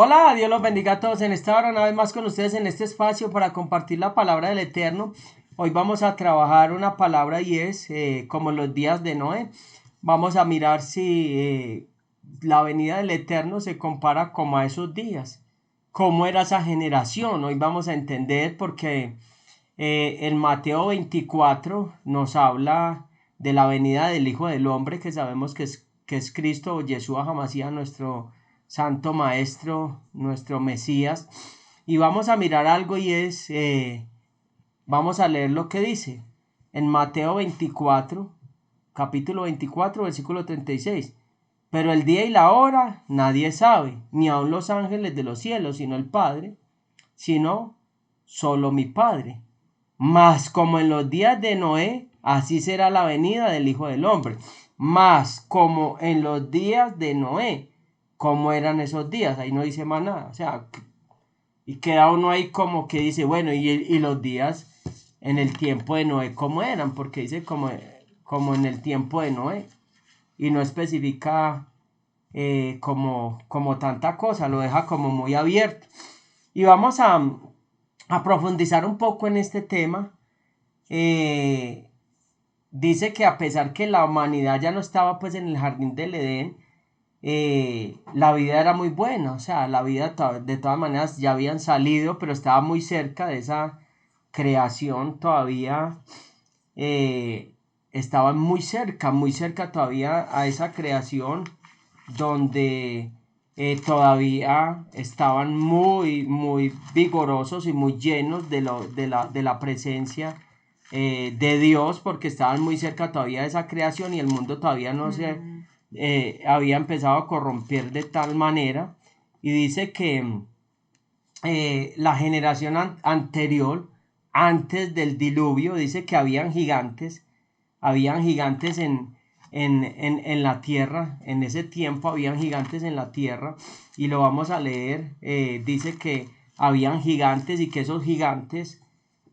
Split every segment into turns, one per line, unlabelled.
Hola, Dios los bendiga a todos en esta hora, una vez más con ustedes en este espacio para compartir la palabra del Eterno. Hoy vamos a trabajar una palabra y es como los días de Noé. Vamos a mirar si la venida del Eterno se compara como a esos días. ¿Cómo era esa generación? Hoy vamos a entender porque en Mateo 24 nos habla de la venida del Hijo del Hombre, que sabemos que es Cristo o Yeshua HaMashiach, nuestro Santo Maestro, nuestro Mesías. Y vamos a mirar algo y vamos a leer lo que dice en Mateo 24, capítulo 24, versículo 36. Pero el día y la hora nadie sabe, ni aun los ángeles de los cielos, sino el Padre, sino solo mi Padre. Mas como en los días de Noé, así será la venida del Hijo del Hombre. Mas como en los días de Noé, ¿cómo eran esos días? Ahí no dice más nada. O sea, y queda uno ahí como que dice, bueno, y los días en el tiempo de Noé, ¿cómo eran? Porque dice como en el tiempo de Noé. Y no especifica como tanta cosa, lo deja como muy abierto. Y vamos a profundizar un poco en este tema. Dice que a pesar que la humanidad ya no estaba pues en el jardín del Edén, la vida era muy buena, o sea, la vida de todas maneras ya habían salido, pero estaba muy cerca de esa creación todavía, estaban muy cerca todavía a esa creación donde todavía estaban muy vigorosos y muy llenos de la presencia de Dios, porque estaban muy cerca todavía de esa creación y el mundo todavía no se había empezado a corromper de tal manera. Y dice que la generación anterior, antes del diluvio, dice que habían gigantes en la tierra, en ese tiempo habían gigantes en la tierra, y lo vamos a leer. Dice que habían gigantes y que esos gigantes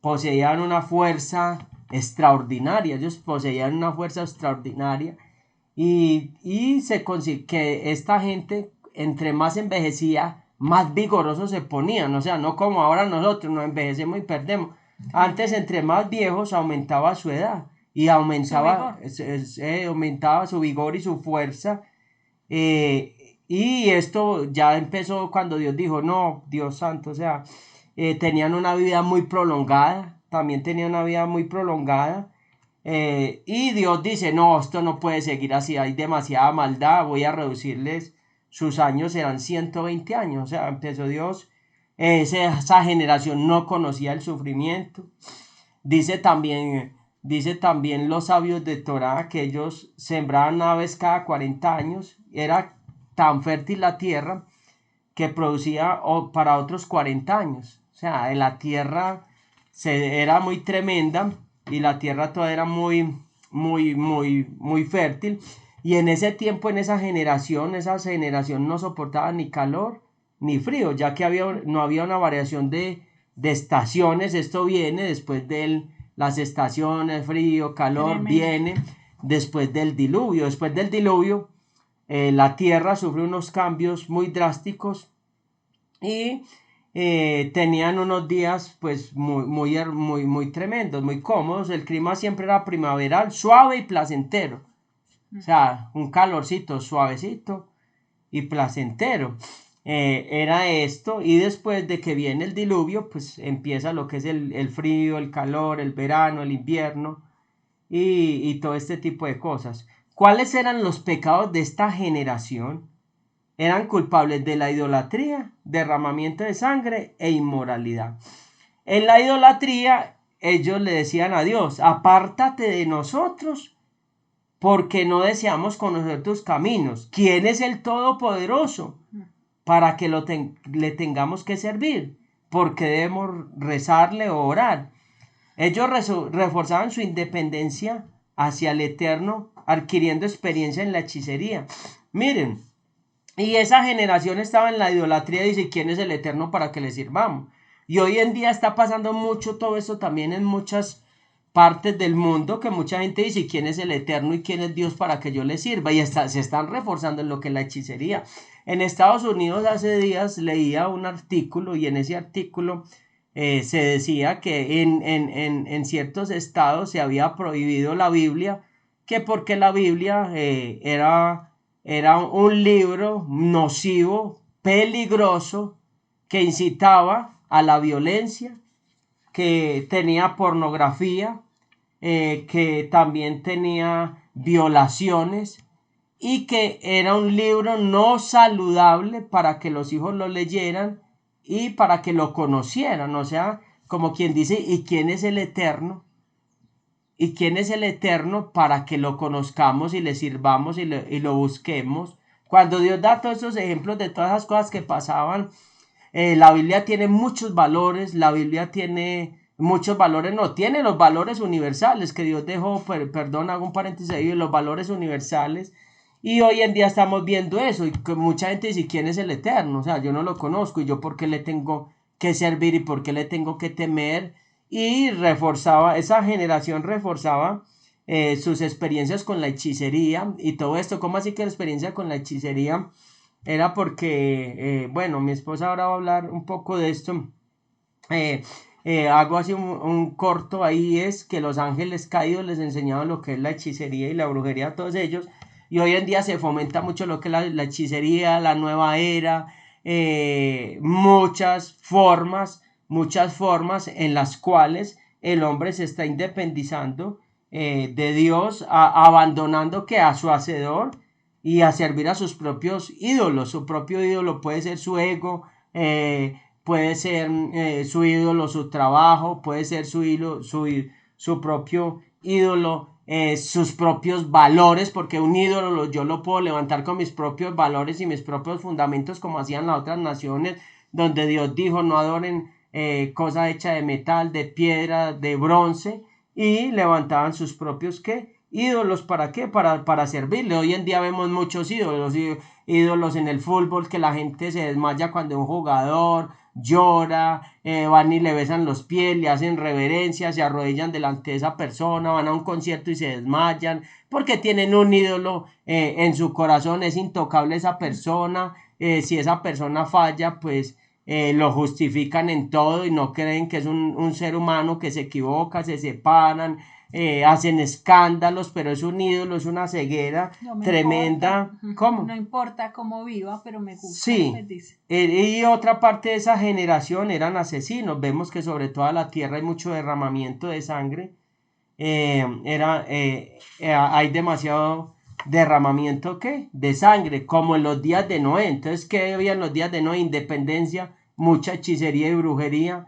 poseían una fuerza extraordinaria, ellos poseían una fuerza extraordinaria, y se consigue que esta gente, entre más envejecía, más vigorosos se ponían, o sea, no como ahora nosotros nos envejecemos y perdemos. Antes, entre más viejos, aumentaba su edad y aumentaba su vigor y su fuerza. Y esto ya empezó cuando Dios dijo, no, Dios santo, o sea, tenían una vida muy prolongada, también tenían una vida muy prolongada. Y Dios dice, no, esto no puede seguir así, hay demasiada maldad, voy a reducirles sus años, serán 120 años. O sea, empezó Dios, esa generación no conocía el sufrimiento. Dice también, dice también los sabios de Torah que ellos sembraban aves cada 40 años, era tan fértil la tierra que producía para otros 40 años. O sea, la tierra era muy tremenda y la tierra toda era muy fértil. Y en ese tiempo, en esa generación no soportaba ni calor ni frío, ya que no había una variación de estaciones. Esto viene después de las estaciones, frío, calor, viene después del diluvio. Después del diluvio, la tierra sufre unos cambios muy drásticos y tenían unos días pues muy tremendos, muy cómodos. El clima siempre era primaveral, suave y placentero. O sea, un calorcito suavecito y placentero. Era esto, y después de que viene el diluvio, pues empieza lo que es el frío, el calor, el verano, el invierno y todo este tipo de cosas. ¿Cuáles eran los pecados de esta generación? Eran culpables de la idolatría, derramamiento de sangre e inmoralidad. En la idolatría, ellos le decían a Dios, apártate de nosotros, porque no deseamos conocer tus caminos. ¿Quién es el Todopoderoso para que le tengamos que servir? ¿Por qué debemos rezarle o orar? Ellos reforzaban su independencia hacia el Eterno, adquiriendo experiencia en la hechicería. Miren, y esa generación estaba en la idolatría, dice, ¿quién es el Eterno para que le sirvamos? Y hoy en día está pasando mucho todo eso también en muchas partes del mundo que mucha gente dice, ¿y quién es el Eterno y quién es Dios para que yo le sirva? Y se están reforzando en lo que es la hechicería. En Estados Unidos hace días leía un artículo y en ese artículo se decía que en ciertos estados se había prohibido la Biblia, que porque la Biblia era un libro nocivo, peligroso, que incitaba a la violencia, que tenía pornografía, que también tenía violaciones y que era un libro no saludable para que los hijos lo leyeran y para que lo conocieran. O sea, como quien dice, ¿y quién es el Eterno? ¿Y quién es el Eterno para que lo conozcamos y le sirvamos y lo busquemos? Cuando Dios da todos esos ejemplos de todas las cosas que pasaban, la Biblia tiene muchos valores, la Biblia tiene muchos valores, no, tiene los valores universales que Dios dejó, perdón, hago un paréntesis ahí, los valores universales, y hoy en día estamos viendo eso, y que mucha gente dice, ¿quién es el Eterno? O sea, yo no lo conozco, y yo por qué le tengo que servir y por qué le tengo que temer, y reforzaba, esa generación reforzaba sus experiencias con la hechicería, y todo esto. ¿Cómo así que la experiencia con la hechicería? Era porque, bueno, mi esposa ahora va a hablar un poco de esto. Hago así un corto ahí, es que los ángeles caídos les enseñaban lo que es la hechicería y la brujería a todos ellos. Y hoy en día se fomenta mucho lo que es la hechicería, la nueva era, muchas formas en las cuales el hombre se está independizando de Dios, abandonando que a su hacedor y a servir a sus propios ídolos. Su propio ídolo puede ser su ego, puede ser su ídolo, su trabajo, puede ser su propio ídolo, sus propios valores, porque un ídolo yo lo puedo levantar con mis propios valores y mis propios fundamentos, como hacían las otras naciones, donde Dios dijo no adoren cosa hecha de metal, de piedra, de bronce, y levantaban sus propios ¿qué? Ídolos. ¿Para qué? Para servirle. Hoy en día vemos muchos ídolos en el fútbol, que la gente se desmaya cuando un jugador llora, van y le besan los pies, le hacen reverencia, se arrodillan delante de esa persona, van a un concierto y se desmayan, porque tienen un ídolo en su corazón, es intocable esa persona. Si esa persona falla, pues lo justifican en todo y no creen que es un ser humano que se equivoca, se separan, hacen escándalos, pero es un ídolo, es una ceguera tremenda.
Importa.
¿Cómo?
No importa cómo viva, pero me gusta.
Sí, y otra parte de esa generación eran asesinos. Vemos que sobre toda la tierra hay mucho derramamiento de sangre. Hay demasiado derramamiento ¿qué? De sangre, como en los días de Noé. Entonces, ¿qué había en los días de Noé? Independencia, mucha hechicería y brujería.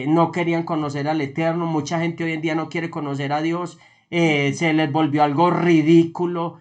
No querían conocer al Eterno. Mucha gente hoy en día no quiere conocer a Dios. Se les volvió algo ridículo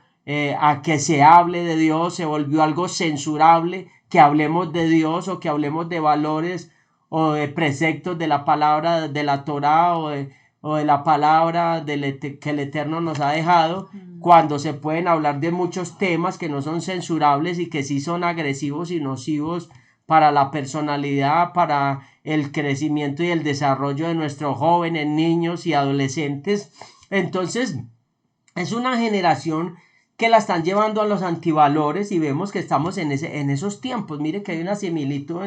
a que se hable de Dios, se volvió algo censurable que hablemos de Dios o que hablemos de valores o de preceptos de la palabra de la Torá o de la palabra que el Eterno nos ha dejado, cuando se pueden hablar de muchos temas que no son censurables y que sí son agresivos y nocivos para la personalidad, para el crecimiento y el desarrollo de nuestros jóvenes, niños y adolescentes. Entonces, es una generación que la están llevando a los antivalores y vemos que estamos en esos tiempos. Mire que hay una similitud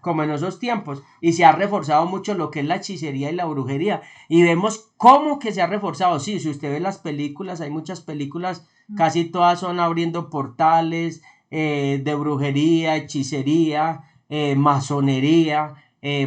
como en esos tiempos y se ha reforzado mucho lo que es la hechicería y la brujería y vemos cómo que se ha reforzado. Sí, si usted ve las películas, hay muchas películas, casi todas son abriendo portales de brujería, hechicería, masonería,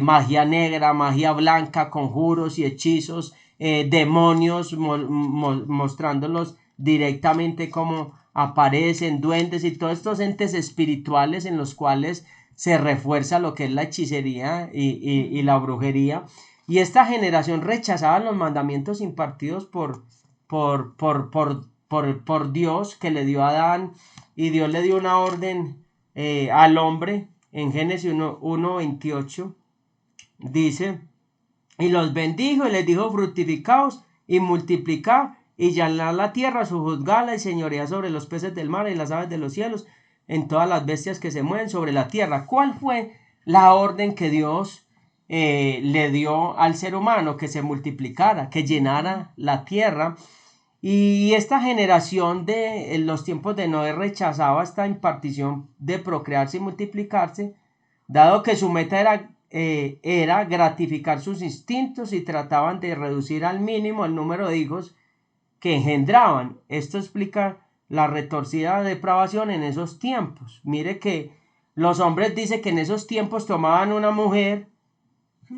magia negra, magia blanca, conjuros y hechizos, demonios, mostrándolos directamente cómo aparecen duendes y todos estos entes espirituales en los cuales se refuerza lo que es la hechicería y la brujería. Y esta generación rechazaba los mandamientos impartidos por Dios, que le dio a Adán, y Dios le dio una orden al hombre en Génesis 1:28. Dice, y los bendijo y les dijo, fructificaos y multiplicad y llenad la tierra, sojuzgadla y señoread sobre los peces del mar y las aves de los cielos, en todas las bestias que se mueven sobre la tierra. ¿Cuál fue la orden que Dios le dio al ser humano que se multiplicara, que llenara la tierra. Y esta generación de en los tiempos de Noé rechazaba esta impartición de procrearse y multiplicarse, dado que su meta era gratificar sus instintos y trataban de reducir al mínimo el número de hijos que engendraban. Esto explica la retorcida depravación en esos tiempos. Mire que los hombres dicen que en esos tiempos tomaban una mujer,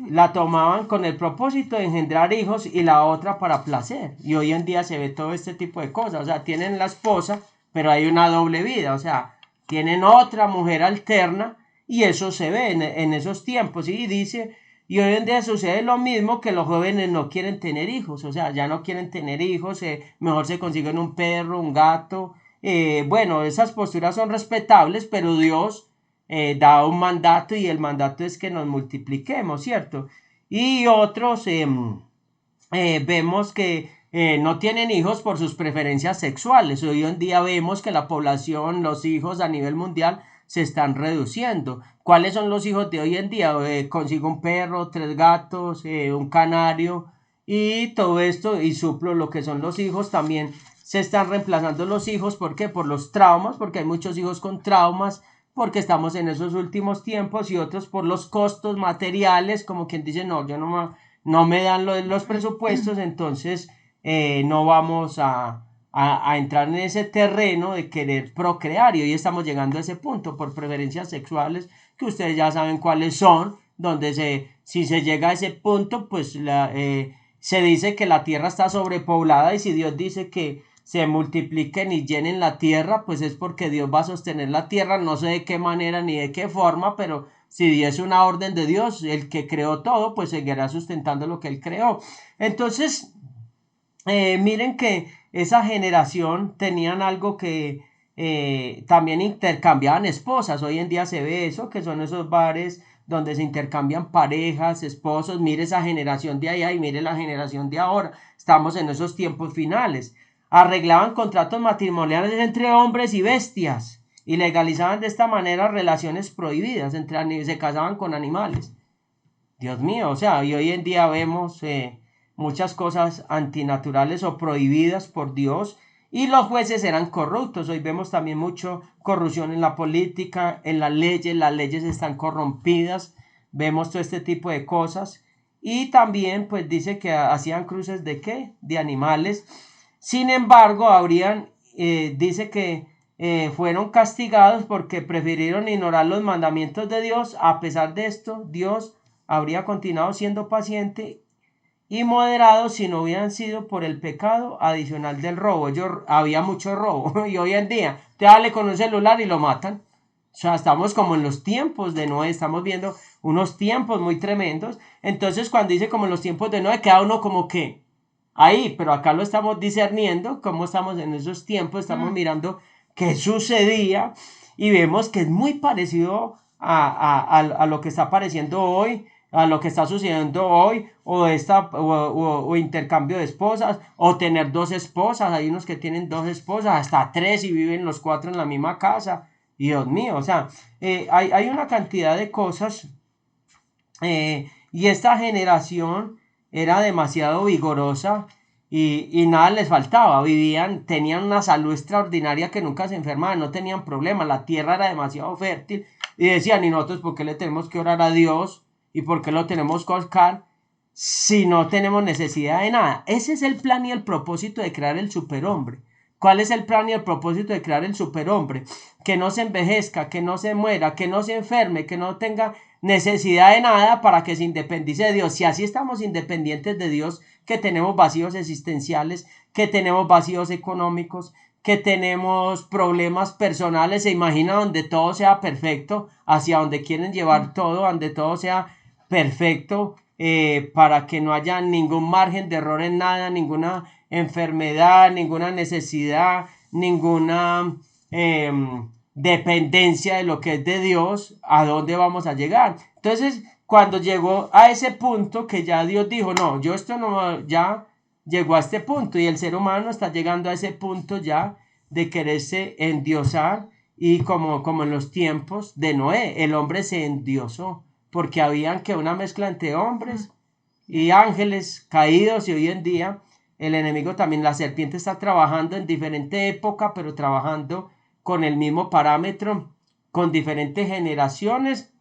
la tomaban con el propósito de engendrar hijos y la otra para placer. Y hoy en día se ve todo este tipo de cosas. O sea, tienen la esposa, pero hay una doble vida. O sea, tienen otra mujer alterna y eso se ve en esos tiempos. Y dice, y hoy en día sucede lo mismo, que los jóvenes no quieren tener hijos. O sea, ya no quieren tener hijos, mejor se consiguen un perro, un gato. Bueno, esas posturas son respetables, pero Dios da un mandato y el mandato es que nos multipliquemos, ¿cierto? Y otros vemos que no tienen hijos por sus preferencias sexuales. Hoy en día vemos que la población, los hijos a nivel mundial se están reduciendo. ¿Cuáles son los hijos de hoy en día? Consigo un perro, 3 gatos, un canario y todo esto y suplo lo que son los hijos. También se están reemplazando los hijos. ¿Por qué? Por los traumas, porque hay muchos hijos con traumas, porque estamos en esos últimos tiempos, y otros por los costos materiales, como quien dice, no, yo no me dan los presupuestos, entonces no vamos a entrar en ese terreno de querer procrear, y hoy estamos llegando a ese punto por preferencias sexuales, que ustedes ya saben cuáles son, donde si se llega a ese punto, pues se dice que la tierra está sobrepoblada, y si Dios dice que se multipliquen y llenen la tierra, pues es porque Dios va a sostener la tierra, no sé de qué manera ni de qué forma, pero si es una orden de Dios, el que creó todo, pues seguirá sustentando lo que él creó. Entonces, miren que esa generación tenían algo que también intercambiaban esposas. Hoy en día se ve eso, que son esos bares donde se intercambian parejas, esposos. Mire esa generación de allá y mire la generación de ahora. Estamos en esos tiempos finales. Arreglaban contratos matrimoniales entre hombres y bestias y legalizaban de esta manera relaciones prohibidas, se casaban con animales. Dios mío, o sea, y hoy en día vemos muchas cosas antinaturales o prohibidas por Dios, y los jueces eran corruptos. Hoy vemos también mucho corrupción en la política, en las leyes están corrompidas, vemos todo este tipo de cosas. Y también pues dice que hacían cruces de ¿qué? De animales. Sin embargo, dice que fueron castigados porque prefirieron ignorar los mandamientos de Dios. A pesar de esto, Dios habría continuado siendo paciente y moderado si no hubieran sido por el pecado adicional del robo. Había mucho robo y hoy en día te dale con un celular y lo matan. O sea, estamos como en los tiempos de Noé, estamos viendo unos tiempos muy tremendos. Entonces, cuando dice como en los tiempos de Noé, queda uno como que ahí, pero acá lo estamos discerniendo, cómo estamos en esos tiempos, estamos mirando qué sucedía y vemos que es muy parecido a lo que está apareciendo hoy, a lo que está sucediendo hoy, o intercambio de esposas, o tener 2 esposas. Hay unos que tienen 2 esposas, hasta 3, y viven los 4 en la misma casa. Dios mío, o sea, hay una cantidad de cosas, y esta generación era demasiado vigorosa y nada les faltaba, tenían una salud extraordinaria, que nunca se enfermaban, no tenían problemas, la tierra era demasiado fértil, y decían, ¿y nosotros por qué le tenemos que orar a Dios? ¿Y por qué lo tenemos que buscar si no tenemos necesidad de nada? Ese es el plan y el propósito de crear el superhombre. ¿Cuál es el plan y el propósito de crear el superhombre? Que no se envejezca, que no se muera, que no se enferme, que no tenga necesidad de nada, para que se independice de Dios. Si así estamos independientes de Dios, que tenemos vacíos existenciales, que tenemos vacíos económicos, que tenemos problemas personales, se imagina donde todo sea perfecto, hacia donde quieren llevar todo, donde todo sea perfecto, para que no haya ningún margen de error en nada, ninguna enfermedad, ninguna necesidad, ninguna dependencia de lo que es de Dios. ¿A dónde vamos a llegar? Entonces, cuando llegó a ese punto que ya Dios dijo, no, yo esto no, ya llegó a este punto, y el ser humano está llegando a ese punto ya de quererse endiosar, y como en los tiempos de Noé, el hombre se endiosó. porque habían que una mezcla entre hombres y ángeles caídos, y hoy en día el enemigo también, la serpiente está trabajando en diferente época, pero trabajando con el mismo parámetro, con diferentes generaciones,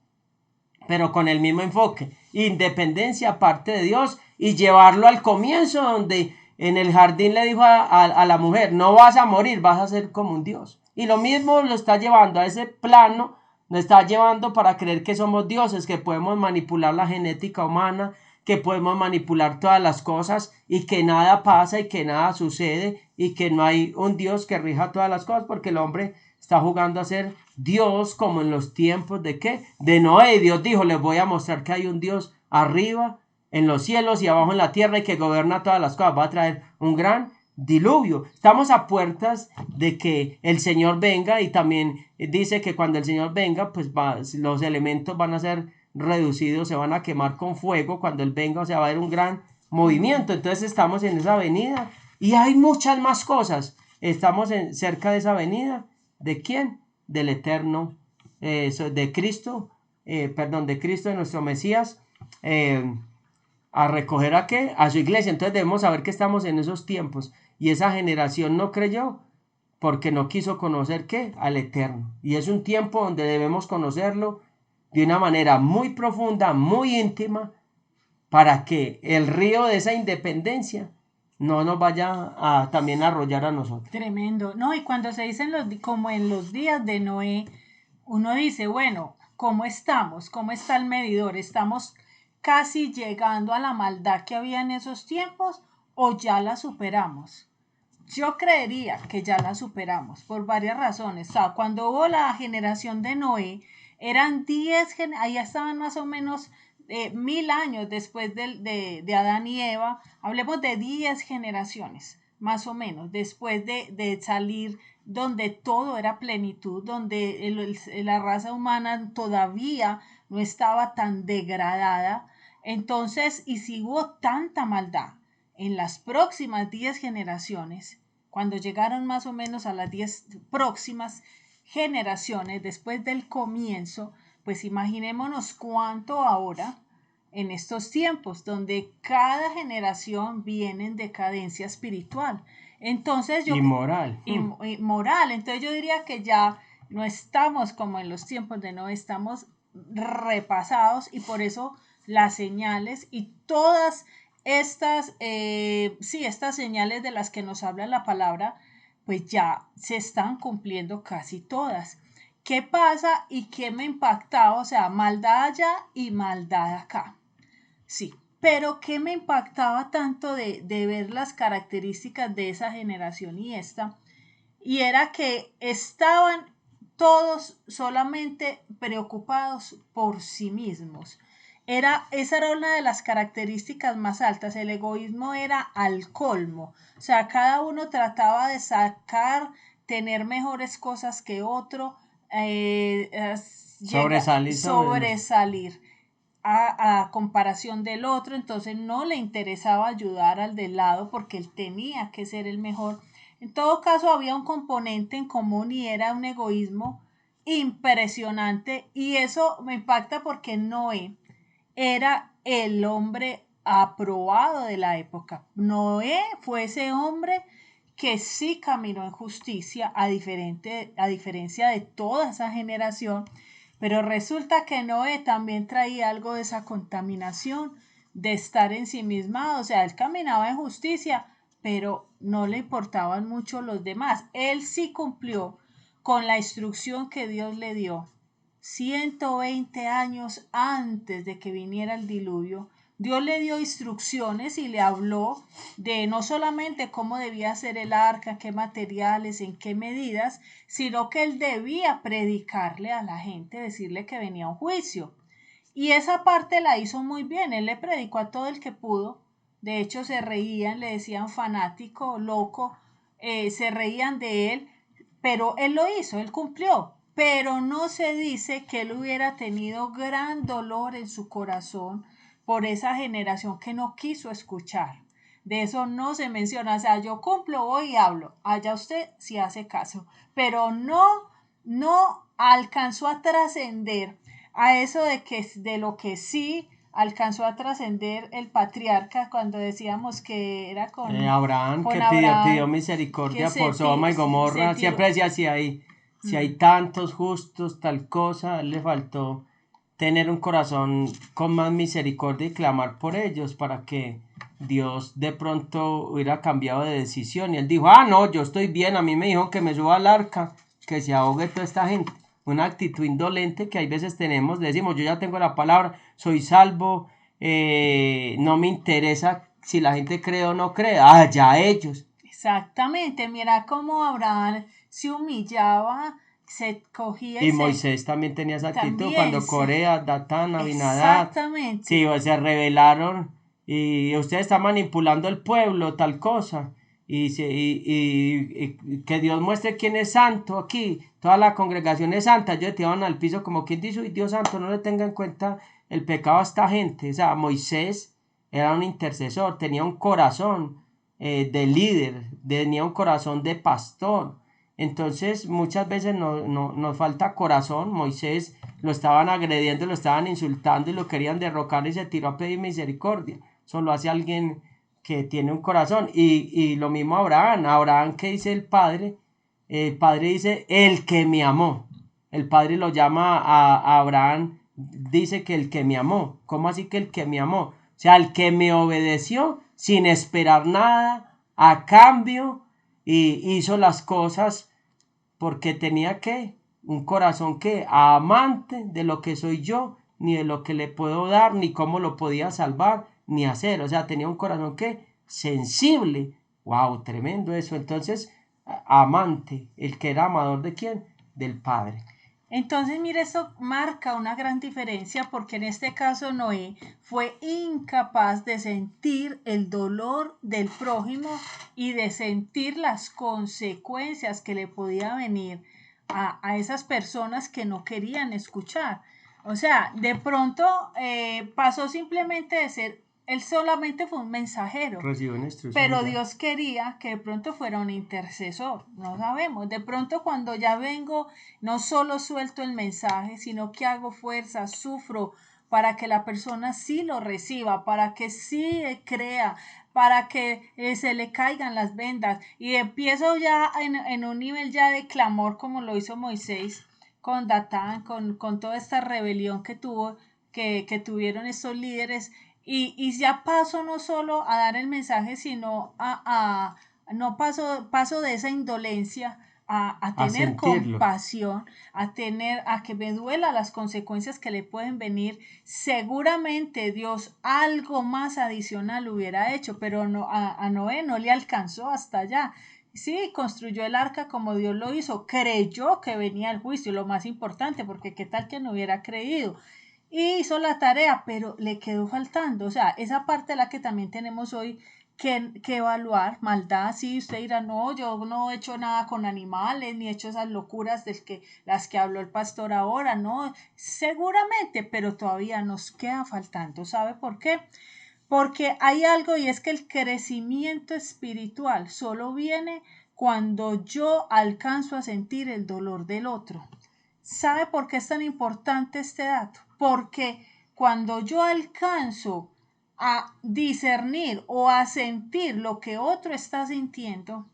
pero con el mismo enfoque, independencia aparte de Dios, y llevarlo al comienzo donde en el jardín le dijo a la mujer, no vas a morir, vas a ser como un Dios. Y lo mismo lo está llevando a ese plano, nos está llevando para creer que somos dioses, que podemos manipular la genética humana, que podemos manipular todas las cosas y que nada pasa y que nada sucede y que no hay un Dios que rija todas las cosas, porque el hombre está jugando a ser Dios como en los tiempos de ¿qué? De Noé. Y Dios dijo, les voy a mostrar que hay un Dios arriba en los cielos y abajo en la tierra y que gobierna todas las cosas. Va a traer un gran diluvio. Estamos a puertas de que el Señor venga, y también dice que cuando el Señor venga, pues los elementos van a ser reducidos, se van a quemar con fuego cuando Él venga, o sea, va a haber un gran movimiento. Entonces estamos en esa avenida y hay muchas más cosas. Estamos cerca de esa avenida. ¿De quién? Del Eterno, de Cristo, de Cristo, de nuestro Mesías, a recoger ¿a qué? A su iglesia. Entonces debemos saber que estamos en esos tiempos, y esa generación no creyó porque no quiso conocer ¿qué? Al Eterno. Y es un tiempo donde debemos conocerlo de una manera muy profunda, muy íntima, para que el río de esa independencia no nos vaya a también arrollar a nosotros.
Tremendo. No, y cuando se dicen como en los días de Noé, uno dice, bueno, ¿cómo estamos? ¿Cómo está el medidor? ¿Estamos casi llegando a la maldad que había en esos tiempos o ya la superamos? Yo creería que ya la superamos por varias razones. O sea, cuando hubo la generación de Noé, eran 10, ahí estaban más o menos 1000 años después de Adán y Eva. Hablemos de 10 generaciones, más o menos, después de salir donde todo era plenitud, donde la raza humana todavía no estaba tan degradada. Entonces, y si hubo tanta maldad en las próximas 10 generaciones, cuando llegaron más o menos a las 10 próximas generaciones después del comienzo, pues imaginémonos cuánto ahora en estos tiempos donde cada generación viene en decadencia espiritual. Entonces yo...
Y moral.
Y moral. Entonces yo diría que ya no estamos como en los tiempos de no, estamos repasados, y por eso las señales y todas estas, estas señales de las que nos habla la palabra, pues ya se están cumpliendo casi todas. ¿Qué pasa y qué me impactaba? O sea, maldad allá y maldad acá. Sí, pero ¿qué me impactaba tanto de ver las características de esa generación y esta? Y era que estaban todos solamente preocupados por sí mismos. Esa era una de las características más altas. El egoísmo era al colmo. O sea, cada uno trataba de tener mejores cosas que otro, sobresalir a comparación del otro. Entonces no le interesaba ayudar al del lado porque él tenía que ser el mejor. En todo caso, había un componente en común y era un egoísmo impresionante, y eso me impacta porque Noé era el hombre aprobado de la época. Noé fue ese hombre que sí caminó en justicia a diferencia de toda esa generación, pero resulta que Noé también traía algo de esa contaminación de estar ensimismado. O sea, él caminaba en justicia, pero no le importaban mucho los demás. Él sí cumplió con la instrucción que Dios le dio 120 años antes de que viniera el diluvio. Dios le dio instrucciones y le habló de no solamente cómo debía ser el arca, qué materiales, en qué medidas, sino que él debía predicarle a la gente, decirle que venía un juicio. Y esa parte la hizo muy bien. Él le predicó a todo el que pudo. De hecho, se reían, le decían fanático, loco, se reían de él, pero él lo hizo, él cumplió. Pero no se dice que él hubiera tenido gran dolor en su corazón por esa generación que no quiso escuchar. De eso no se menciona. O sea, yo cumplo, voy y hablo. Allá usted si hace caso. Pero no alcanzó a trascender a eso de lo que sí alcanzó a trascender el patriarca cuando decíamos que era
Abraham
con
que pidió
Abraham, que
misericordia por Sodoma y Gomorra,
se tiró.
siempre decía si hay tantos justos, tal cosa, a él le faltó tener un corazón con más misericordia y clamar por ellos para que Dios de pronto hubiera cambiado de decisión. Y él dijo, no, yo estoy bien, a mí me dijo que me suba al arca, que se ahogue toda esta gente. Una actitud indolente que hay veces tenemos, decimos, yo ya tengo la palabra, soy salvo, no me interesa si la gente cree o no cree, ya ellos.
Exactamente, mira cómo Abraham se humillaba, se cogía
Y Moisés también tenía esa actitud,
también
cuando Corea, Datán, Abinadab, sí,
exactamente,
se rebelaron y usted está manipulando el pueblo, tal cosa, y que Dios muestre quién es santo aquí, toda la congregación es santa, ellos tiraban al piso como quien dice, Dios santo, no le tenga en cuenta el pecado a esta gente. O sea, Moisés era un intercesor, tenía un corazón de líder, tenía un corazón de pastor. Entonces muchas veces nos falta corazón. Moisés lo estaban agrediendo, lo estaban insultando y lo querían derrocar y se tiró a pedir misericordia. Eso lo hace alguien que tiene un corazón. Y lo mismo Abraham. Abraham, ¿qué dice el padre? El padre dice, el que me amó. El padre lo llama a Abraham, dice que el que me amó. ¿Cómo así que el que me amó? O sea, el que me obedeció sin esperar nada a cambio y hizo las cosas porque tenía que un corazón que amante de lo que soy yo, ni de lo que le puedo dar, ni cómo lo podía salvar, ni hacer. O sea, tenía un corazón que sensible. Wow, tremendo eso. Entonces, amante, el que era amador de quién? Del Padre.
entonces, mire, esto marca una gran diferencia porque en este caso Noé fue incapaz de sentir el dolor del prójimo y de sentir las consecuencias que le podía venir a esas personas que no querían escuchar. O sea, de pronto pasó simplemente de ser, él solamente fue un mensajero,
Recibió una instrucción
pero
ya.
Dios quería que de pronto fuera un intercesor, no sabemos. De pronto cuando ya vengo, no solo suelto el mensaje, sino que hago fuerza, sufro para que la persona sí lo reciba, para que sí crea, para que se le caigan las vendas. Y empiezo ya en un nivel ya de clamor como lo hizo Moisés con Datán, con toda esta rebelión que tuvieron estos líderes y ya paso no solo a dar el mensaje, sino no paso de esa indolencia a
A
tener
sentirlo.
compasión, a que me duela las consecuencias que le pueden venir. Seguramente Dios algo más adicional hubiera hecho, pero no, a Noé no le alcanzó hasta allá. Sí, construyó el arca como Dios lo hizo, creyó que venía el juicio, lo más importante, porque qué tal que no hubiera creído y hizo la tarea, pero le quedó faltando. O sea, esa parte es la que también tenemos hoy que evaluar. Maldad, sí, usted dirá, no, yo no he hecho nada con animales, ni he hecho esas locuras las que habló el pastor ahora, no, seguramente, pero todavía nos queda faltando. ¿Sabe por qué? Porque hay algo y es que el crecimiento espiritual solo viene cuando yo alcanzo a sentir el dolor del otro. ¿Sabe por qué es tan importante este dato? Porque cuando yo alcanzo a discernir o a sentir lo que otro está sintiendo,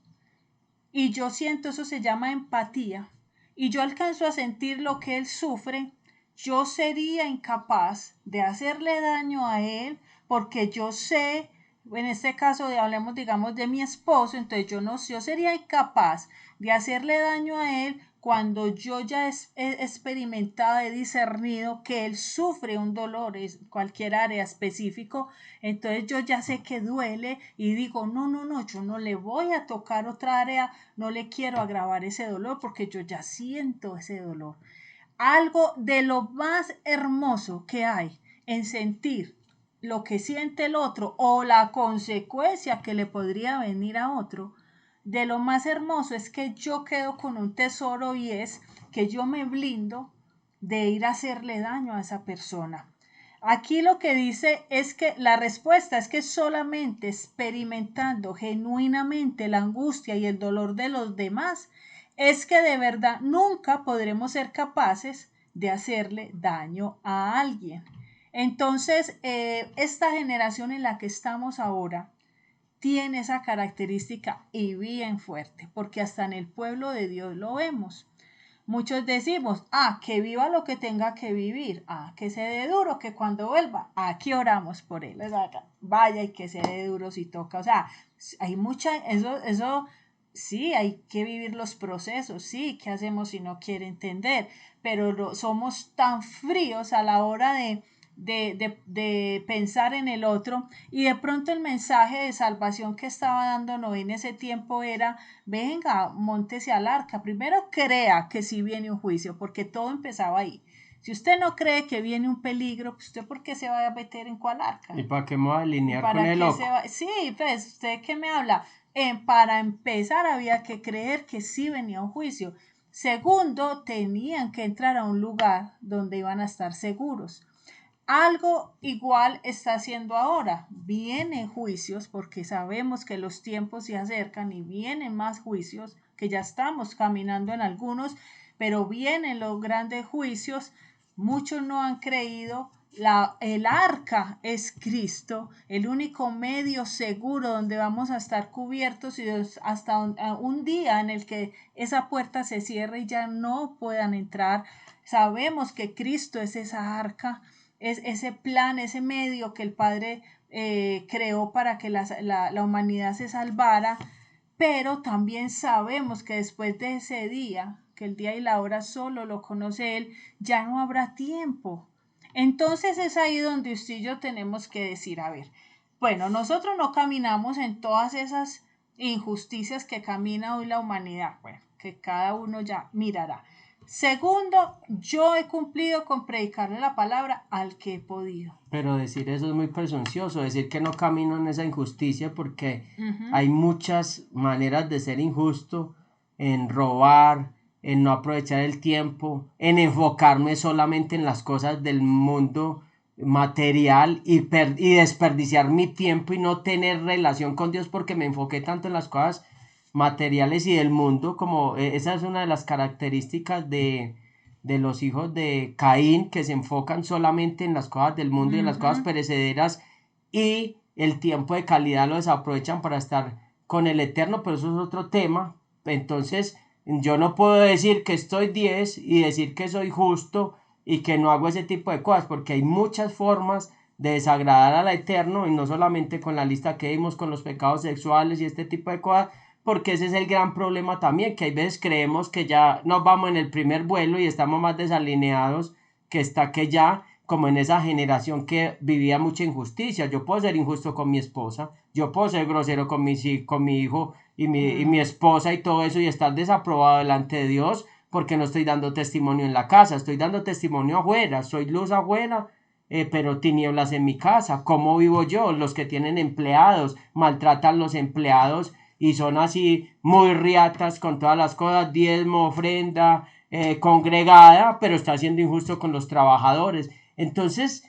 y yo siento, eso se llama empatía, y yo alcanzo a sentir lo que él sufre, yo sería incapaz de hacerle daño a él porque yo sé, en este caso hablemos digamos de mi esposo, entonces yo sería incapaz de hacerle daño a él cuando yo ya he experimentado, he discernido que él sufre un dolor en cualquier área específico, entonces yo ya sé que duele y digo, no, yo no le voy a tocar otra área, no le quiero agravar ese dolor porque yo ya siento ese dolor. Algo de lo más hermoso que hay en sentir lo que siente el otro o la consecuencia que le podría venir a otro, de lo más hermoso es que yo quedo con un tesoro y es que yo me blindo de ir a hacerle daño a esa persona. Aquí lo que dice es que la respuesta es que solamente experimentando genuinamente la angustia y el dolor de los demás es que de verdad nunca podremos ser capaces de hacerle daño a alguien. Entonces, esta generación en la que estamos ahora tiene esa característica y bien fuerte, porque hasta en el pueblo de Dios lo vemos. Muchos decimos, que viva lo que tenga que vivir, que se dé duro, que cuando vuelva, aquí oramos por él, o sea, vaya y que se dé duro si toca, o sea, hay mucha, eso, sí, hay que vivir los procesos, sí, ¿qué hacemos si no quiere entender? Pero somos tan fríos a la hora de pensar en el otro, y de pronto el mensaje de salvación que estaba dando Noé en ese tiempo era: venga, móntese al arca, primero crea que sí viene un juicio, porque todo empezaba ahí. Si usted no cree que viene un peligro, pues ¿usted por qué se va a meter en cuál arca?
¿Y para qué me voy a
¿Y
alinear con
para
el
qué se
loco?
va? Sí, pues ¿usted qué me habla? Para empezar había que creer que sí venía un juicio. Segundo, tenían que entrar a un lugar donde iban a estar seguros. Algo igual está haciendo ahora. Vienen juicios porque sabemos que los tiempos se acercan y vienen más juicios, que ya estamos caminando en algunos, pero vienen los grandes juicios. Muchos no han creído. El arca es Cristo, el único medio seguro donde vamos a estar cubiertos, y hasta un día en el que esa puerta se cierre y ya no puedan entrar. Sabemos que Cristo es esa arca, es ese plan, ese medio que el Padre creó para que la humanidad se salvara, pero también sabemos que después de ese día, que el día y la hora solo lo conoce Él, ya no habrá tiempo. Entonces es ahí donde usted y yo tenemos que decir, a ver, bueno, nosotros no caminamos en todas esas injusticias que camina hoy la humanidad, bueno, que cada uno ya mirará. Segundo, yo he cumplido con predicarle la palabra al que he podido.
Pero decir eso es muy presuncioso, decir que no camino en esa injusticia, porque
Ujú.
hay muchas maneras de ser injusto, en robar, en no aprovechar el tiempo, en enfocarme solamente en las cosas del mundo material y desperdiciar mi tiempo y no tener relación con Dios porque me enfoqué tanto en las cosas materiales y del mundo, como esa es una de las características de los hijos de Caín, que se enfocan solamente en las cosas del mundo y en las cosas perecederas, y el tiempo de calidad lo desaprovechan para estar con el Eterno, pero eso es otro tema. Entonces yo no puedo decir que estoy 10 y decir que soy justo y que no hago ese tipo de cosas, porque hay muchas formas de desagradar al Eterno, y no solamente con la lista que dimos con los pecados sexuales y este tipo de cosas, porque ese es el gran problema también, que hay veces creemos que ya nos vamos en el primer vuelo y estamos más desalineados que ya, como en esa generación que vivía mucha injusticia. Yo puedo ser injusto con mi esposa, yo puedo ser grosero con con mi hijo y mi esposa y todo eso, y estar desaprobado delante de Dios porque no estoy dando testimonio en la casa, estoy dando testimonio afuera, soy luz afuera, pero tinieblas en mi casa. ¿Cómo vivo yo? Los que tienen empleados maltratan los empleados y son así muy riatas con todas las cosas, diezmo, ofrenda, congregada, pero está siendo injusto con los trabajadores. Entonces,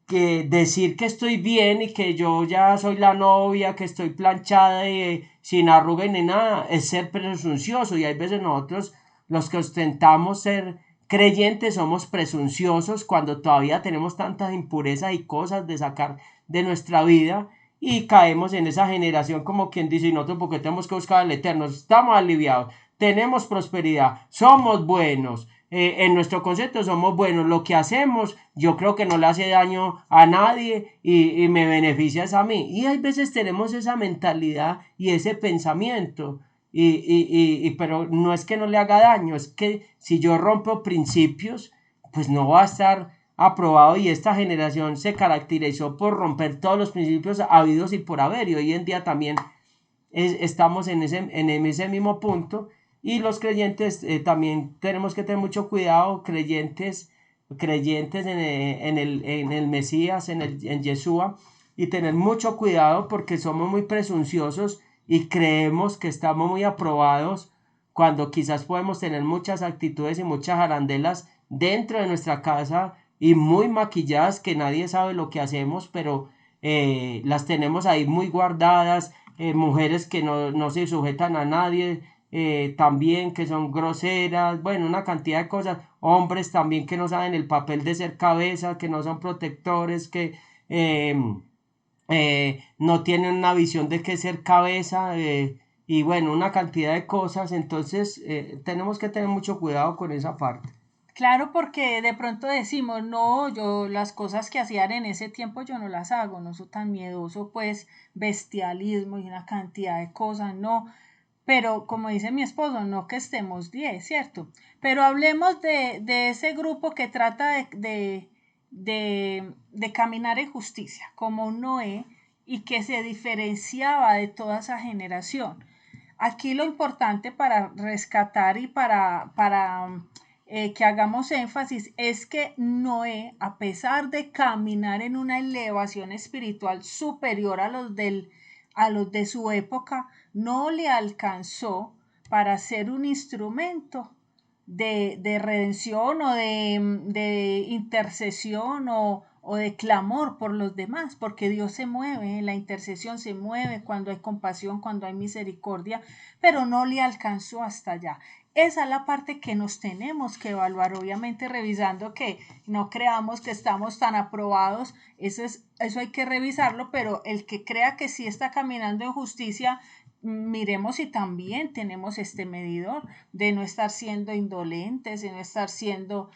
que decir que estoy bien y que yo ya soy la novia, que estoy planchada y sin arruga ni nada, es ser presuncioso. Y hay veces nosotros, los que ostentamos ser creyentes, somos presunciosos cuando todavía tenemos tantas impurezas y cosas de sacar de nuestra vida, y caemos en esa generación como quien dice: y nosotros porque tenemos que buscar al Eterno, estamos aliviados, tenemos prosperidad, somos buenos, en nuestro concepto somos buenos, lo que hacemos yo creo que no le hace daño a nadie y me beneficia a mí. Y hay veces tenemos esa mentalidad y ese pensamiento, pero no es que no le haga daño, es que si yo rompo principios, pues no va a estar aprobado. Y esta generación se caracterizó por romper todos los principios habidos y por haber, y hoy en día también estamos en ese mismo punto. Y los creyentes también tenemos que tener mucho cuidado, creyentes en el Mesías, en Yeshua, y tener mucho cuidado porque somos muy presunciosos y creemos que estamos muy aprobados, cuando quizás podemos tener muchas actitudes y muchas arandelas dentro de nuestra casa y muy maquilladas, que nadie sabe lo que hacemos, pero las tenemos ahí muy guardadas, mujeres que no se sujetan a nadie, también que son groseras, bueno, una cantidad de cosas, hombres también que no saben el papel de ser cabeza, que no son protectores, que no tienen una visión de qué ser cabeza, y bueno, una cantidad de cosas, entonces tenemos que tener mucho cuidado con esa parte.
Claro, porque de pronto decimos, no, yo las cosas que hacían en ese tiempo yo no las hago, no soy tan miedoso, pues bestialismo y una cantidad de cosas, no. Pero como dice mi esposo, no que estemos 10, ¿cierto? Pero hablemos de ese grupo que trata de caminar en justicia, como Noé, y que se diferenciaba de toda esa generación. Aquí lo importante para rescatar y para que hagamos énfasis es que Noé, a pesar de caminar en una elevación espiritual superior a los de su época, no le alcanzó para ser un instrumento de redención o de intercesión o de clamor por los demás, porque Dios se mueve, la intercesión se mueve cuando hay compasión, cuando hay misericordia, pero no le alcanzó hasta allá. Esa es la parte que nos tenemos que evaluar, obviamente revisando que no creamos que estamos tan aprobados, eso hay que revisarlo, pero el que crea que sí está caminando en justicia, miremos si también tenemos este medidor de no estar siendo indolentes, de no estar siendo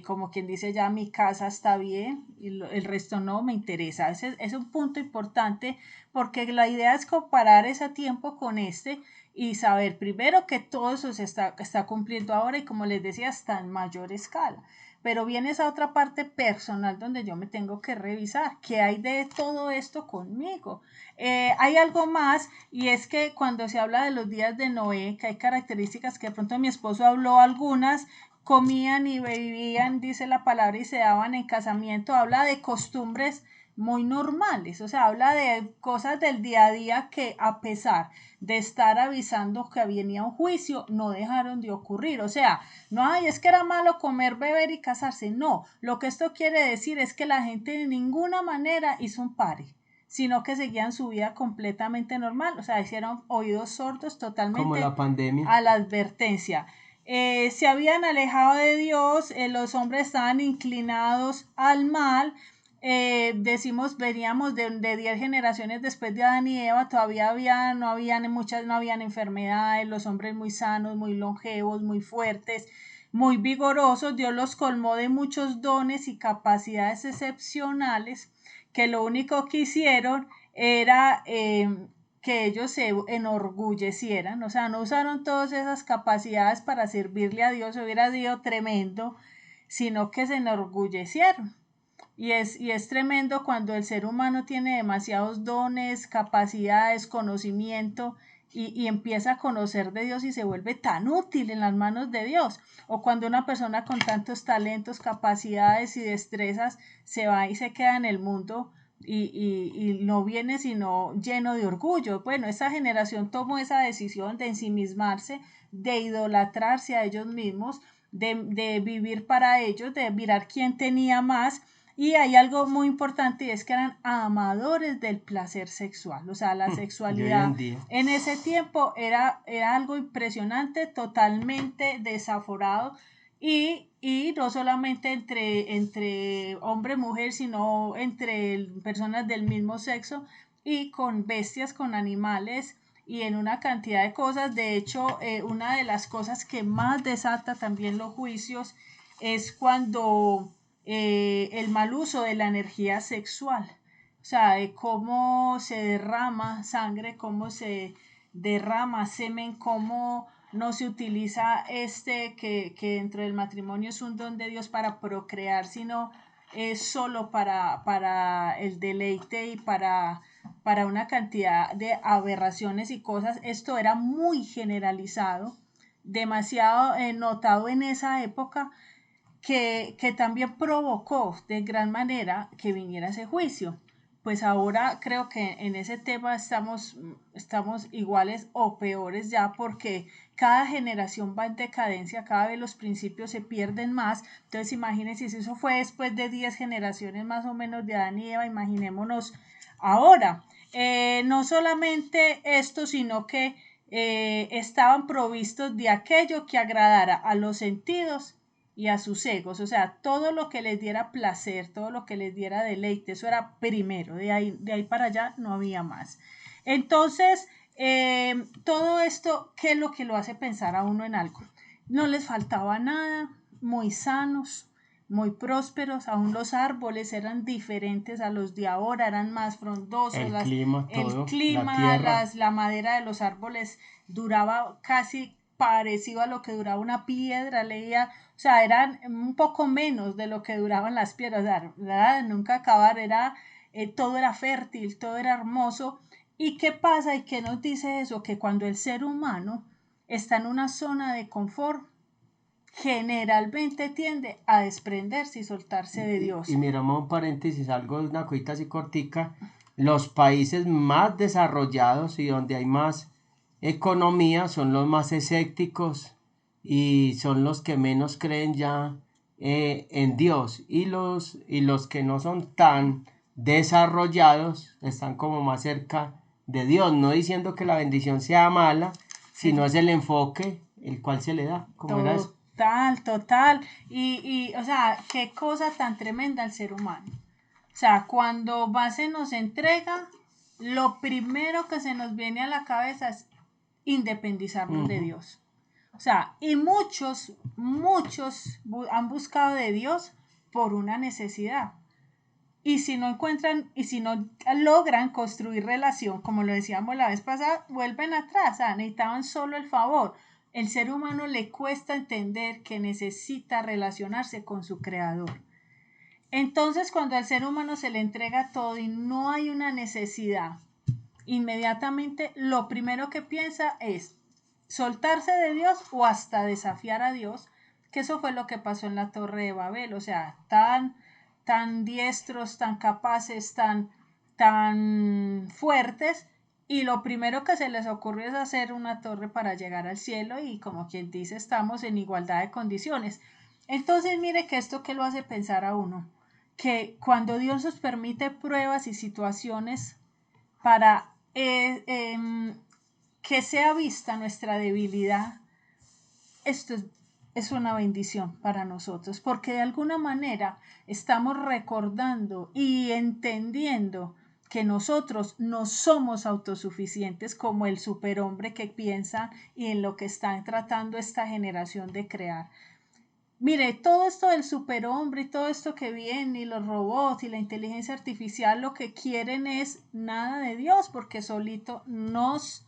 como quien dice ya mi casa está bien y el resto no me interesa. Ese es un punto importante porque la idea es comparar ese tiempo con este y saber primero que todo eso se está cumpliendo ahora y como les decía está en mayor escala. Pero viene esa otra parte personal donde yo me tengo que revisar qué hay de todo esto conmigo. Hay algo más y es que cuando se habla de los días de Noé, que hay características que de pronto mi esposo habló algunas, comían y bebían, dice la palabra, y se daban en casamiento, habla de costumbres muy normales, o sea, habla de cosas del día a día que a pesar de estar avisando que venía un juicio, no dejaron de ocurrir, o sea, no, ay, es que era malo comer, beber y casarse, no, lo que esto quiere decir es que la gente de ninguna manera hizo un pare, sino que seguían su vida completamente normal, o sea, hicieron oídos sordos
Como
totalmente
la pandemia.
a la advertencia. Se habían alejado de Dios, los hombres estaban inclinados al mal, decimos, veníamos de 10 generaciones después de Adán y Eva, todavía no habían muchas, no habían enfermedades, los hombres muy sanos, muy longevos, muy fuertes, muy vigorosos, Dios los colmó de muchos dones y capacidades excepcionales que lo único que hicieron era que ellos se enorgullecieran, o sea, no usaron todas esas capacidades para servirle a Dios, hubiera sido tremendo, sino que se enorgullecieron. Y es tremendo cuando el ser humano tiene demasiados dones, capacidades, conocimiento y empieza a conocer de Dios y se vuelve tan útil en las manos de Dios. O cuando una persona con tantos talentos, capacidades y destrezas se va y se queda en el mundo y no viene sino lleno de orgullo. Bueno, esa generación tomó esa decisión de ensimismarse, de idolatrarse a ellos mismos, de vivir para ellos, de mirar quién tenía más y hay algo muy importante y es que eran amadores del placer sexual, o sea, la
Y hoy
sexualidad
en día.
en ese tiempo era algo impresionante, totalmente desaforado y no solamente entre hombre y mujer, sino entre personas del mismo sexo y con bestias, con animales y en una cantidad de cosas. De hecho, una de las cosas que más desata también los juicios es cuando el mal uso de la energía sexual, o sea, de cómo se derrama sangre, cómo se derrama semen, cómo no se utiliza que dentro del matrimonio es un don de Dios para procrear, sino es solo para el deleite y para una cantidad de aberraciones y cosas. Esto era muy generalizado, demasiado notado en esa época que también provocó de gran manera que viniera ese juicio. Pues ahora creo que en ese tema estamos iguales o peores ya porque cada generación va en decadencia, cada vez los principios se pierden más. Entonces imagínense si eso fue después de 10 generaciones más o menos de Adán y Eva, imaginémonos ahora. No solamente esto, sino que estaban provistos de aquello que agradara a los sentidos y a sus egos, o sea, todo lo que les diera placer, todo lo que les diera deleite, eso era primero, de ahí para allá no había más. Entonces, todo esto, ¿qué es lo que lo hace pensar a uno en algo? No les faltaba nada, muy sanos, muy prósperos, aún los árboles eran diferentes a los de ahora, eran más frondosos,
El clima,
el
todo, la
clima,
tierra.
la madera de los árboles duraba casi parecido a lo que duraba una piedra, leía, o sea, eran un poco menos de lo que duraban las piedras, o sea, ¿verdad? Nunca acabar, todo era fértil, todo era hermoso. ¿Y qué pasa y qué nos dice eso? Que cuando el ser humano está en una zona de confort, generalmente tiende a desprenderse y soltarse de
Y
Dios.
miramos un paréntesis, algo de una cosita así cortica. Los países más desarrollados y donde hay más economía son los más escépticos y son los que menos creen ya en Dios. Y los que no son tan desarrollados están como más cerca de Dios. No diciendo que la bendición sea mala, sino es el enfoque el cual se le da. ¿Cómo era eso?
Total, total. O sea, qué cosa tan tremenda el ser humano. O sea, cuando se nos entrega, lo primero que se nos viene a la cabeza es independizarnos de Dios. O sea, y muchos han buscado de Dios por una necesidad. Y si no encuentran, y si no logran construir relación, como lo decíamos la vez pasada, vuelven atrás, o sea, necesitaban solo el favor. El ser humano le cuesta entender que necesita relacionarse con su creador. Entonces, cuando al ser humano se le entrega todo y no hay una necesidad, inmediatamente lo primero que piensa es soltarse de Dios o hasta desafiar a Dios, que eso fue lo que pasó en la Torre de Babel, o sea, tan diestros, tan capaces, tan fuertes, y lo primero que se les ocurrió es hacer una torre para llegar al cielo y como quien dice, estamos en igualdad de condiciones. Entonces, mire que esto que lo hace pensar a uno, que cuando Dios nos permite pruebas y situaciones para que sea vista nuestra debilidad, esto es una bendición para nosotros, porque de alguna manera estamos recordando y entendiendo que nosotros no somos autosuficientes como el superhombre que piensa y en lo que están tratando esta generación de crear. Mire, todo esto del superhombre y todo esto que viene y los robots y la inteligencia artificial lo que quieren es nada de Dios porque solito nos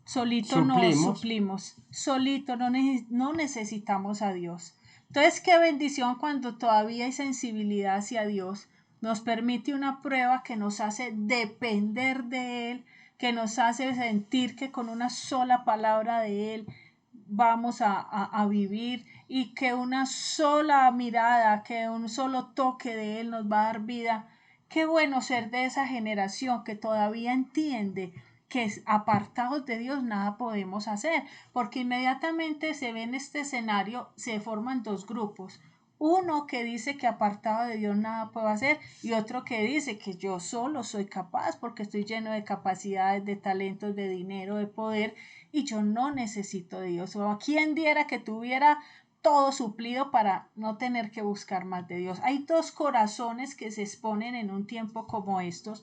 Suplimos.
suplimos, solito no necesitamos a Dios. Entonces, qué bendición cuando todavía hay sensibilidad hacia Dios, nos permite una prueba que nos hace depender de Él, que nos hace sentir que con una sola palabra de Él vamos a vivir y que una sola mirada, que un solo toque de Él nos va a dar vida. Qué bueno ser de esa generación que todavía entiende que apartados de Dios nada podemos hacer, porque inmediatamente se ve en este escenario, se forman dos grupos. Uno que dice que apartado de Dios nada puedo hacer y otro que dice que yo solo soy capaz porque estoy lleno de capacidades, de talentos, de dinero, de poder y yo no necesito de Dios. O a quien diera que tuviera todo suplido para no tener que buscar más de Dios. Hay dos corazones que se exponen en un tiempo como estos.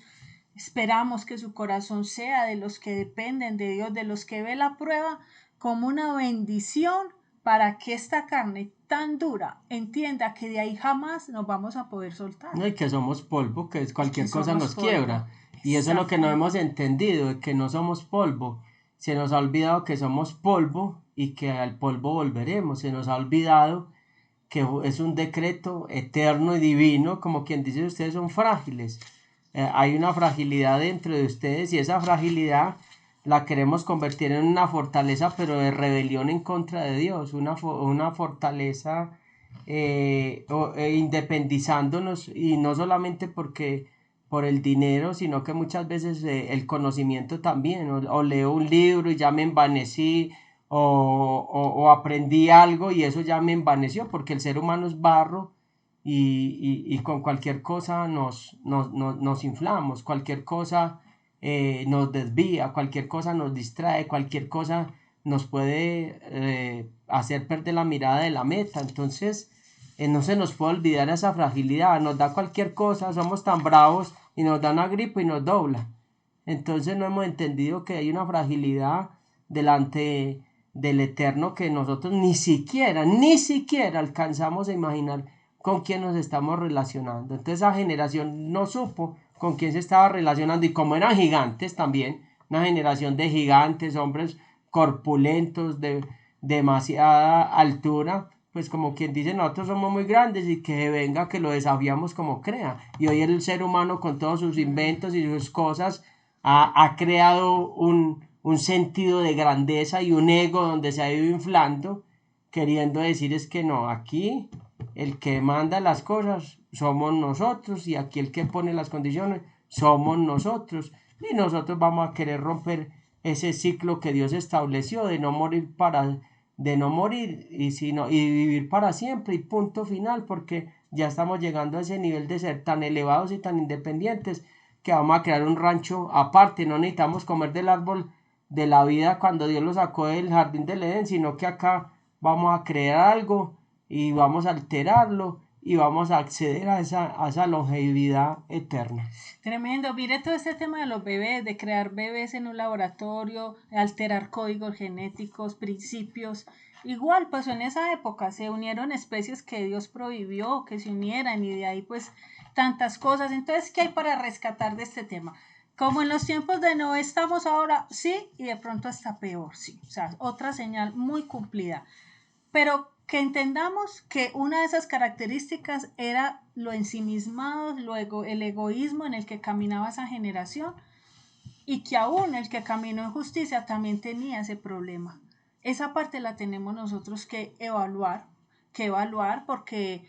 Esperamos que su corazón sea de los que dependen de Dios, de los que ve la prueba como una bendición para que esta carne tan dura entienda que de ahí jamás nos vamos a poder soltar.
No, y que somos polvo, que es
Y que
cualquier cosa
somos
nos
polvo.
quiebra. Y eso es lo que no hemos
Exactamente.
entendido, de que no somos polvo. Se nos ha olvidado que somos polvo y que al polvo volveremos. Se nos ha olvidado que es un decreto eterno y divino, como quien dice, ustedes son frágiles. Hay una fragilidad dentro de ustedes y esa fragilidad la queremos convertir en una fortaleza, pero de rebelión en contra de Dios, una fortaleza independizándonos y no solamente porque por el dinero, sino que muchas veces el conocimiento también, o leo un libro y ya me envanecí, o aprendí algo y eso ya me envaneció, porque el ser humano es barro y con cualquier cosa nos inflamos, cualquier cosa nos desvía, cualquier cosa nos distrae, cualquier cosa nos puede hacer perder la mirada de la meta. Entonces, no se nos puede olvidar esa fragilidad, nos da cualquier cosa, somos tan bravos y nos da una gripe y nos dobla. Entonces no hemos entendido que hay una fragilidad delante del Eterno que nosotros ni siquiera alcanzamos a imaginar con quién nos estamos relacionando. Entonces esa generación no supo con quién se estaba relacionando y como eran gigantes también, una generación de gigantes, hombres corpulentos, de demasiada altura, pues como quien dice, nosotros somos muy grandes y que venga que lo desafiamos como crea. Y hoy el ser humano con todos sus inventos y sus cosas ha creado un sentido de grandeza y un ego donde se ha ido inflando, queriendo decir es que no, aquí el que manda las cosas somos nosotros y aquí el que pone las condiciones somos nosotros y nosotros vamos a querer romper ese ciclo que Dios estableció de no morir y vivir para siempre y punto final, porque ya estamos llegando a ese nivel de ser tan elevados y tan independientes que vamos a crear un rancho aparte. No necesitamos comer del árbol de la vida cuando Dios lo sacó del jardín del Edén, sino que acá vamos a crear algo y vamos a alterarlo y vamos a acceder a esa longevidad eterna.
Tremendo. Mire todo este tema de los bebés, de crear bebés en un laboratorio, alterar códigos genéticos, principios. Igual pasó en esa época, se unieron especies que Dios prohibió que se unieran y de ahí pues tantas cosas. Entonces, ¿qué hay para rescatar de este tema? Como en los tiempos de Noé estamos ahora, sí, y de pronto hasta peor, sí. O sea, otra señal muy cumplida. Pero que entendamos que una de esas características era lo ensimismado, el egoísmo en el que caminaba esa generación y que aún el que caminó en justicia también tenía ese problema. Esa parte la tenemos nosotros que evaluar porque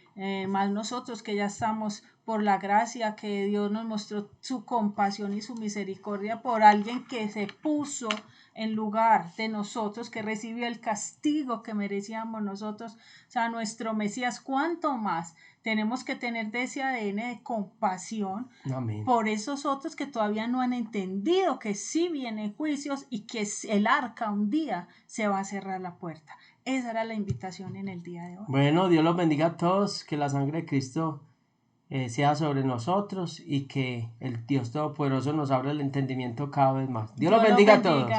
más nosotros que ya estamos por la gracia que Dios nos mostró su compasión y su misericordia por alguien que se puso en lugar de nosotros, que recibió el castigo que merecíamos nosotros, o sea, nuestro Mesías, cuánto más tenemos que tener de ese ADN de compasión. Amén. Por esos otros que todavía no han entendido que sí vienen juicios y que el arca un día se va a cerrar la puerta. Esa era la invitación en el día de hoy.
Bueno, Dios los bendiga a todos, que la sangre de Cristo sea sobre nosotros y que el Dios Todopoderoso nos abra el entendimiento cada vez más. Dios los bendiga a todos.